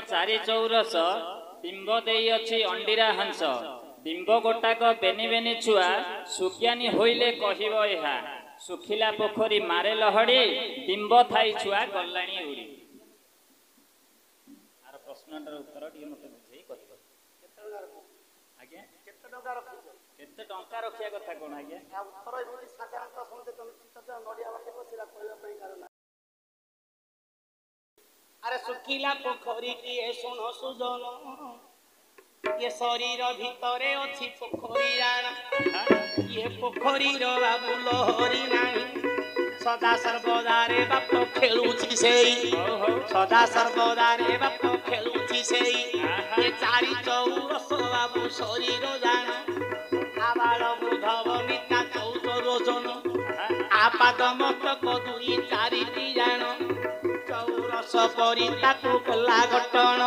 चारि चौरस बिंब देई अछि अंडीरा हंस बिंब गोटाक बेनी बेनी छुआ सुज्ञानी होइले कहिबो एहा सुखिला पोखरी मारे लहड़ी बिंब थाई छुआ गल्लाणी उड़ी। आर प्रश्नटर उत्तर टिके मते बुझेई कहिबो आज्ञा केते टंका रखिया कथा कोन आज्ञा आ उत्तर एबोली साधारणतः समझे तमे चित्त नडिया वाटे बसिरा कहला पई कारण अरे सुखिला पोखरी किए सुन सुजन ये शरीर भितरे अच्छी पोखरी जाना ये पोखरी बाबू लहरी नाही सदा सर्वदा रे बाप खेलुची सेई सदा सर्वदा रे बाप खेलुची सेई ये चारि चौरस बाबू शरीर जाना आबाल बुधव निता 14 जन आपाद मस्तक दुई चारिटी जान चौरस परी ताकू कला गठन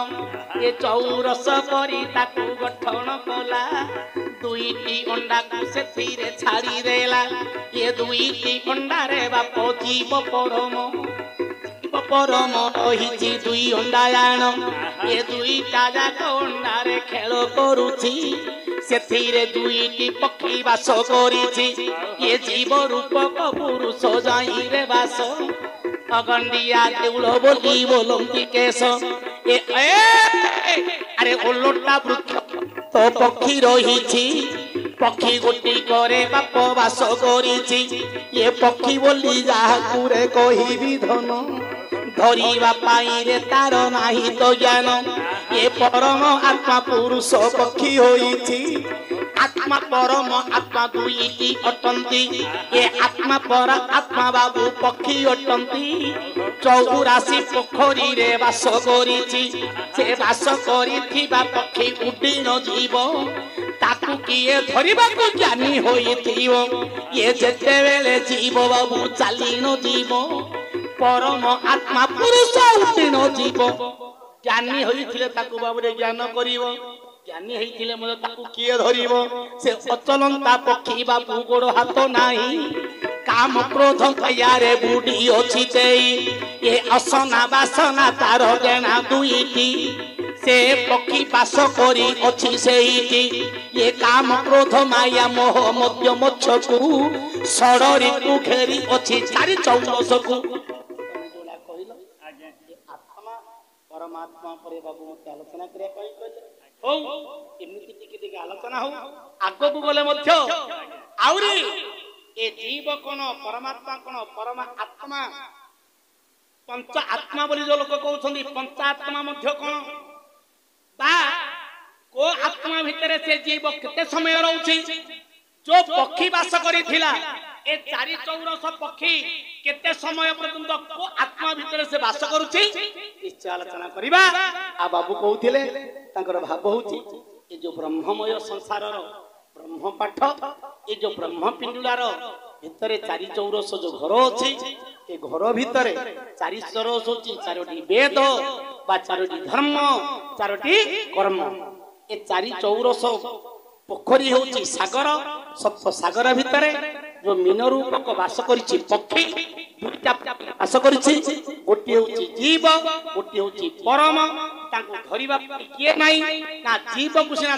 ये चौरस परी ताकू गठन कला दुईटी अंडा को सेथिरे छाड़ी देला ये दुईटी अंडा रे बाप जीव परम रही दुई अंडा जान ये दुईटा जाक अंडा रे खेल करुची सेथिरे दुईटी पक्षी बास करिछि ये जीव रूपक पुरुष जाई रे बास अगंडिया देउल बोली बोलंती केश ए अरे ओलोटा वृक्ष तो पक्षी रही पक्षी गोटी करे बाप बास करिछि ये पक्षी बोली जाहाकू रे कहिबी धन धरिबा पाई रे तार नाही तो ज्ञान ये परम आत्मा पुरुष पक्षी होइछि आत्मा परम आत्मा दुईटी अटंती ये आत्मा पर आत्मा बाबू पक्षी अटंती 84 पोखरी रे बास करिछि से बास करिथिबा पक्षी उडी न जीव ताकू किए धरिबा को ज्ञानी होइथिबो ये जेते बेले जीव बाबू चाली न जीव परम आत्मा पुरुष उडी न जीव ज्ञानी होइथिले ताकू बाबू रे ज्ञान करिवो ज्ञानी होइथिले मते ताकू किए धरिबो से अचलंता पक्षी बाबू गोड़ हाथ नाही काम क्रोध कयारे बुडी अछि तेई ये असना वासना तार जेना दुईटी से पक्षी बास करी अछि सेईटी ये काम क्रोध माया मोह मध्य मोक्षकू सडरी को घेरी अछि चारि चौरसकू जोला कहिलो आज्ञा आत्मा परमात्मा परे बाबू मते आलोचना करिया कहले हो एमिति टिके आलोचना हो आगो को गले मध्य आउरी ए जीव कोन परमात्मा कोन परम आत्मा पंच आत्मा बोली जो लोक कहउछंदी पंच आत्मा मध्य कोन बा को आत्मा भितरे से जीव केते समय रहउछि जो पक्षी बास करिथिला ए चारि चौरस पक्षी केते समय पर्यंत को आत्मा भितरे से बास करूछि निश्चय आलोचना करिबा आ बाबू कहउथिले तांकर भाव होउछि ए जो ब्रह्ममय संसारर ब्रह्म पाठ ये जो ब्रह्म पिंडुलार भितरे चारि चौरस जो घर अछि ए घर भितरे चारि चौरस अछि चारोटी वेद बा चारोटी धर्म चारोटी कर्म ए चारि चौरस पोखरी होछि सागर सप्त सागर भितरे जो मीन रूपक वास करिछि पक्षी दुईटा वास करिछि गोटी होछि जीव गोटी होछि परम तांको धरिबा किए नाही ना जीव को सिना